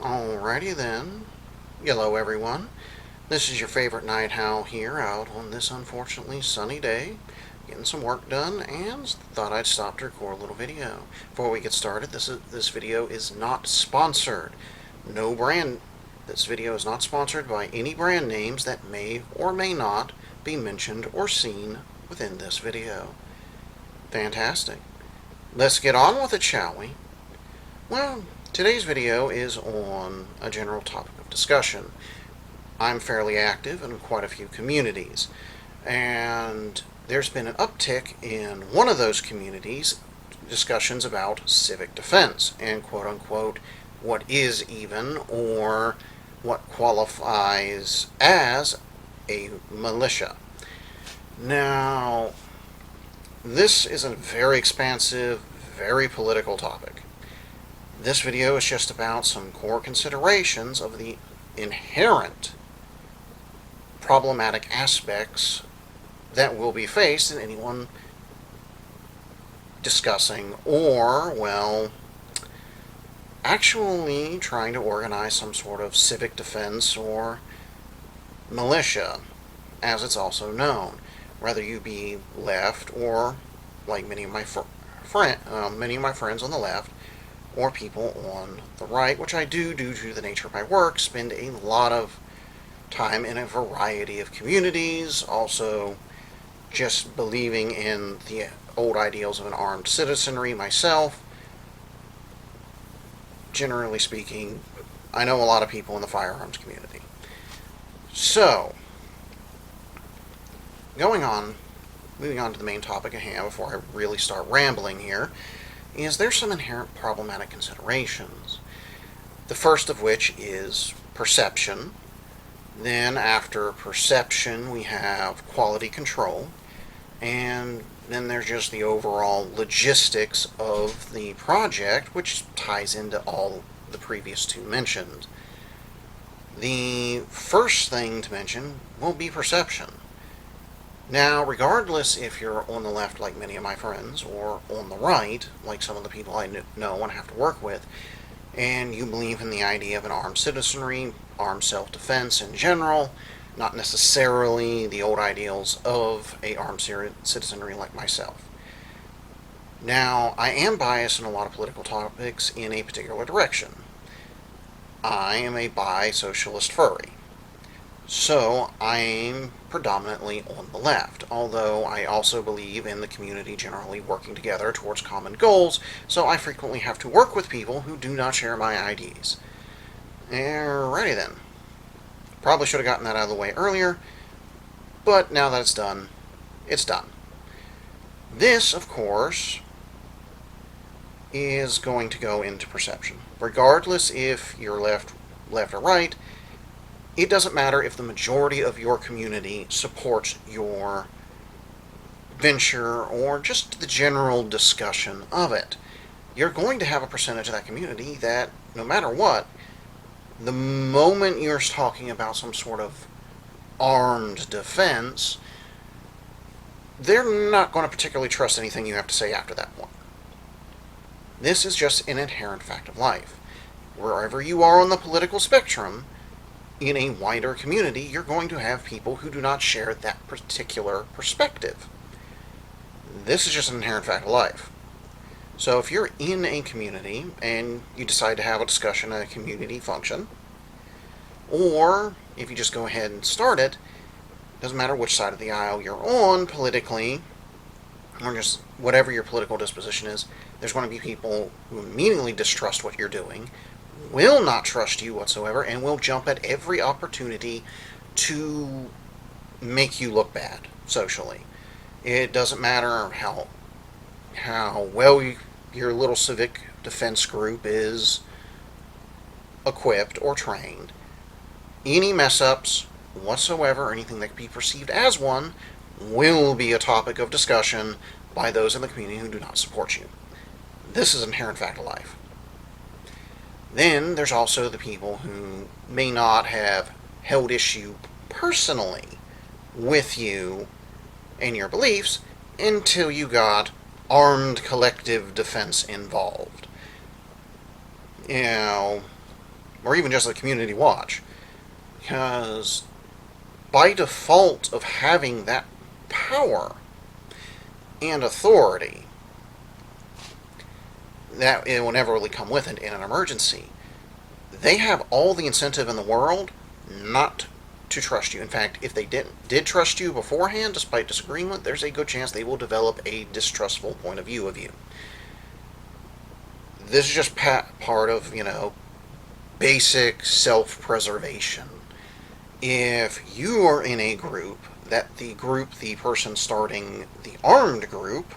Alrighty then. Hello everyone. This is your favorite night owl here out on this unfortunately sunny day, getting some work done, and thought I'd stop to record a little video. Before we get started, this video is not sponsored. No brand. This video is not sponsored by any brand names that may or may not be mentioned or seen within this video. Fantastic. Let's get on with it, shall we? Well, today's video is on a general topic of discussion. I'm fairly active in quite a few communities, and there's been an uptick in one of those communities, discussions about civic defense and quote-unquote what is even or what qualifies as a militia. Now, this is a very expansive, very political topic. This video is just about some core considerations of the inherent problematic aspects that will be faced in anyone discussing or, well, actually trying to organize some sort of civic defense or militia, as it's also known. Whether you be left or, like many of my friends on the left, or people on the right, which I do due to the nature of my work, spend a lot of time in a variety of communities, also just believing in the old ideals of an armed citizenry myself. Generally speaking, I know a lot of people in the firearms community. So, moving on to the main topic at hand before I really start rambling here, is there's some inherent problematic considerations. The first of which is perception. Then after perception we have quality control. And then there's just the overall logistics of the project, which ties into all the previous two mentioned. The first thing to mention will be perception. Now, regardless if you're on the left like many of my friends, or on the right like some of the people I know and have to work with, and you believe in the idea of an armed citizenry, armed self-defense in general, not necessarily the old ideals of a armed citizenry like myself. Now, I am biased in a lot of political topics in a particular direction. I am a bi-socialist furry. So, I'm predominantly on the left, although I also believe in the community generally working together towards common goals, so I frequently have to work with people who do not share my ideas. Alrighty then. Probably should have gotten that out of the way earlier, but now that it's done, it's done. This, of course, is going to go into perception. Regardless if you're left or right, it doesn't matter if the majority of your community supports your venture or just the general discussion of it. You're going to have a percentage of that community that, no matter what, the moment you're talking about some sort of armed defense, they're not going to particularly trust anything you have to say after that point. This is just an inherent fact of life. Wherever you are on the political spectrum, in a wider community, you're going to have people who do not share that particular perspective. This is just an inherent fact of life. So if you're in a community and you decide to have a discussion at a community function, or if you just go ahead and start it, doesn't matter which side of the aisle you're on politically, or just whatever your political disposition is, there's going to be people who immediately distrust what you're doing, will not trust you whatsoever, and will jump at every opportunity to make you look bad socially. It doesn't matter how well your little civic defense group is equipped or trained. Any mess-ups whatsoever, or anything that could be perceived as one, will be a topic of discussion by those in the community who do not support you. This is an inherent fact of life. Then there's also the people who may not have held issue personally with you and your beliefs until you got armed collective defense involved. You know, or even just a community watch. Because by default of having that power and authority, that it will never really come with it in an emergency. They have all the incentive in the world not to trust you. In fact, if they did trust you beforehand, despite disagreement, there's a good chance they will develop a distrustful point of view of you. This is just part of, basic self-preservation. If you are in a group that the person starting the armed group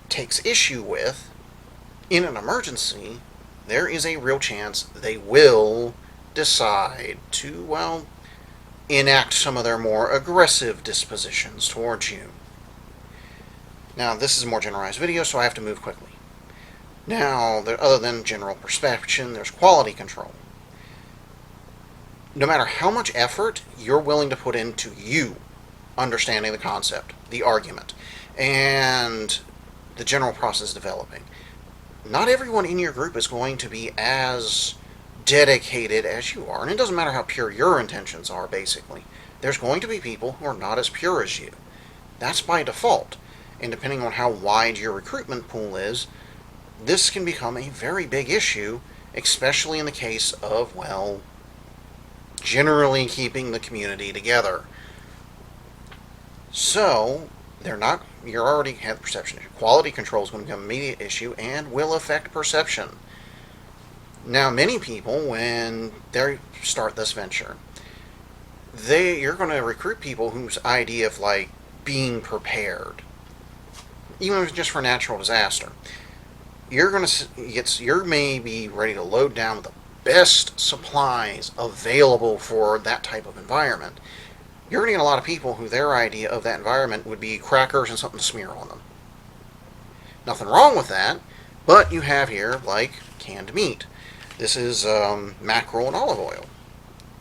takes issue with, in an emergency, there is a real chance they will decide to, enact some of their more aggressive dispositions towards you. Now, this is a more generalized video, so I have to move quickly. Now, other than general perception, there's quality control. No matter how much effort you're willing to put into you understanding the concept, the argument, and the general process developing, not everyone in your group is going to be as dedicated as you are. And it doesn't matter how pure your intentions are, basically. There's going to be people who are not as pure as you. That's by default. And depending on how wide your recruitment pool is, this can become a very big issue, especially in the case of, generally keeping the community together. So, you already have the perception issue. Quality control is going to become an immediate issue and will affect perception. Now, many people, when they start this venture, you're going to recruit people whose idea of, being prepared, even if it's just for natural disaster, you may be ready to load down with the best supplies available for that type of environment. You're going to get a lot of people who their idea of that environment would be crackers and something to smear on them. Nothing wrong with that, but you have here, canned meat. This is mackerel and olive oil.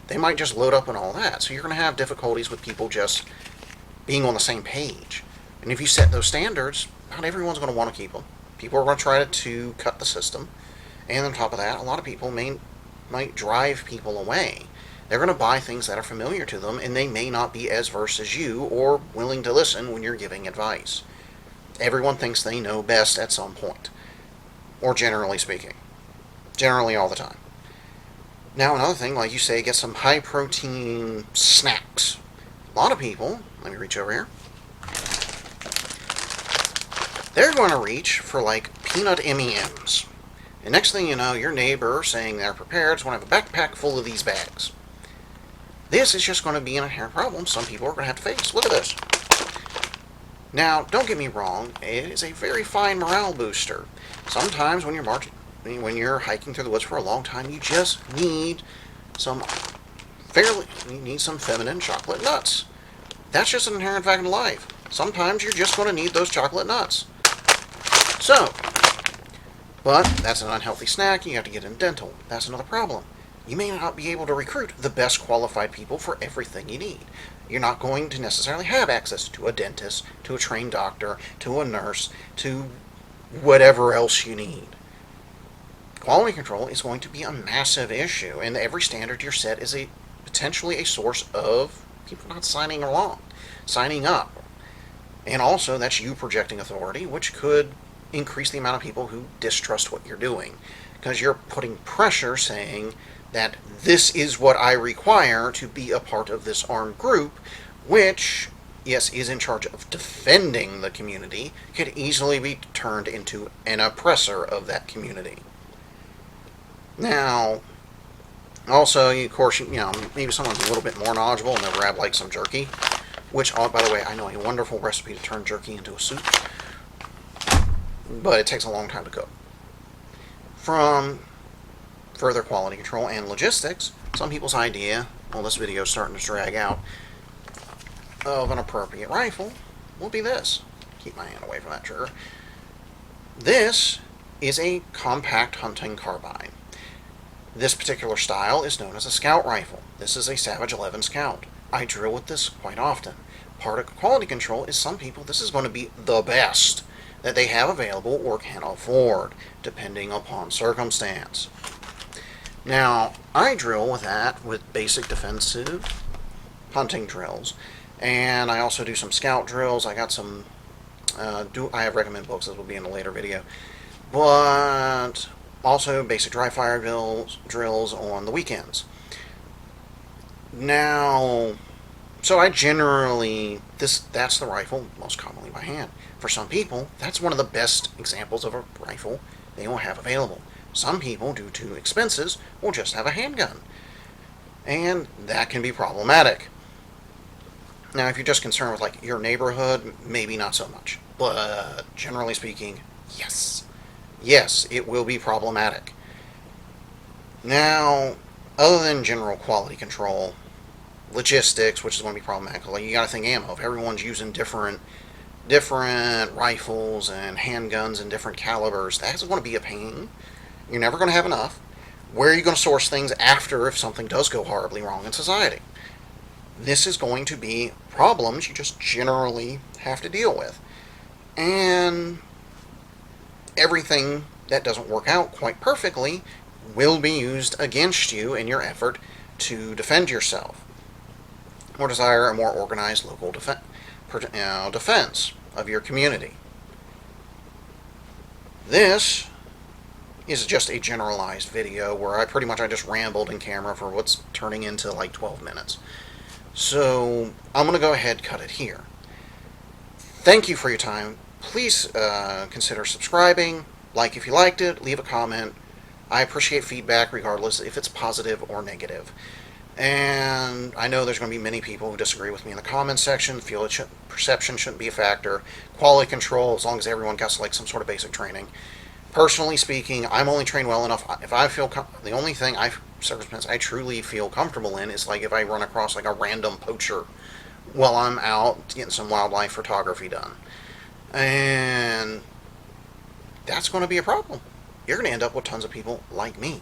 They might just load up on all that, so you're going to have difficulties with people just being on the same page. And if you set those standards, not everyone's going to want to keep them. People are going to try to cut the system, and on top of that, a lot of people might drive people away. They're going to buy things that are familiar to them, and they may not be as versed as you or willing to listen when you're giving advice. Everyone thinks they know best at some point, or generally speaking. Generally all the time. Now, another thing, like you say, get some high-protein snacks. A lot of people, let me reach over here, they're going to reach for, peanut M&Ms. And next thing you know, your neighbor saying they're prepared is going to have a backpack full of these bags. This is just going to be an inherent problem some people are going to have to face. Look at this. Now, don't get me wrong, it is a very fine morale booster. Sometimes when you're hiking through the woods for a long time, you just need some feminine chocolate nuts. That's just an inherent fact of life. Sometimes you're just going to need those chocolate nuts. But that's an unhealthy snack, you have to get in dental. That's another problem. You may not be able to recruit the best qualified people for everything you need. You're not going to necessarily have access to a dentist, to a trained doctor, to a nurse, to whatever else you need. Quality control is going to be a massive issue, and every standard you're set is potentially a source of people not signing up. And also, that's you projecting authority, which could increase the amount of people who distrust what you're doing. Because you're putting pressure saying that this is what I require to be a part of this armed group, which, yes, is in charge of defending the community, could easily be turned into an oppressor of that community. Now, also, of course, maybe someone's a little bit more knowledgeable and they'll grab some jerky, which, by the way, I know a wonderful recipe to turn jerky into a soup, but it takes a long time to cook. From further quality control and logistics, some people's idea, this video is starting to drag out, of an appropriate rifle will be this. Keep my hand away from that trigger. This is a compact hunting carbine. This particular style is known as a scout rifle. This is a Savage 11 Scout. I drill with this quite often. Part of quality control is some people, this is going to be the best that they have available or can afford, depending upon circumstance. Now, I drill with that with basic defensive hunting drills, and I also do some scout drills. I got some. I have recommended books that will be in a later video, but also basic dry fire drills on the weekends. Now, so I generally that's the rifle most commonly by hand. For some people, that's one of the best examples of a rifle they will have available. Some people, due to expenses, will just have a handgun, and that can be problematic. Now, if you're just concerned with like your neighborhood, maybe not so much. But generally speaking, yes, yes, it will be problematic. Now, other than general quality control, logistics, which is going to be problematic. Like you got to think ammo. If everyone's using different rifles and handguns and different calibers, that's going to be a pain. You're never going to have enough. Where are you going to source things after if something does go horribly wrong in society? This is going to be problems you just generally have to deal with. And everything that doesn't work out quite perfectly will be used against you in your effort to defend yourself or desire a more organized local defense of your community. This is just a generalized video where I just rambled in camera for what's turning into like 12 minutes. So I'm going to go ahead and cut it here. Thank you for your time. Please consider subscribing, like if you liked it, leave a comment. I appreciate feedback regardless if it's positive or negative. And I know there's going to be many people who disagree with me in the comments section, feel perception shouldn't be a factor, quality control, as long as everyone gets like some sort of basic training. Personally speaking, I'm only trained well enough. If I feel the only thing circumstance I truly feel comfortable in is like if I run across like a random poacher while I'm out getting some wildlife photography done, and that's going to be a problem. You're going to end up with tons of people like me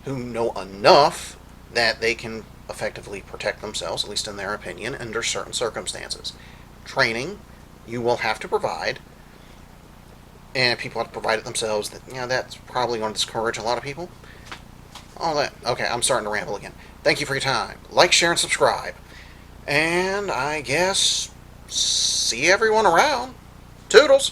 who know enough that they can effectively protect themselves, at least in their opinion, under certain circumstances. Training, you will have to provide. And if people have to provide it themselves, that's probably going to discourage a lot of people. All that. Okay, I'm starting to ramble again. Thank you for your time. Like, share, and subscribe. And I guess see everyone around. Toodles!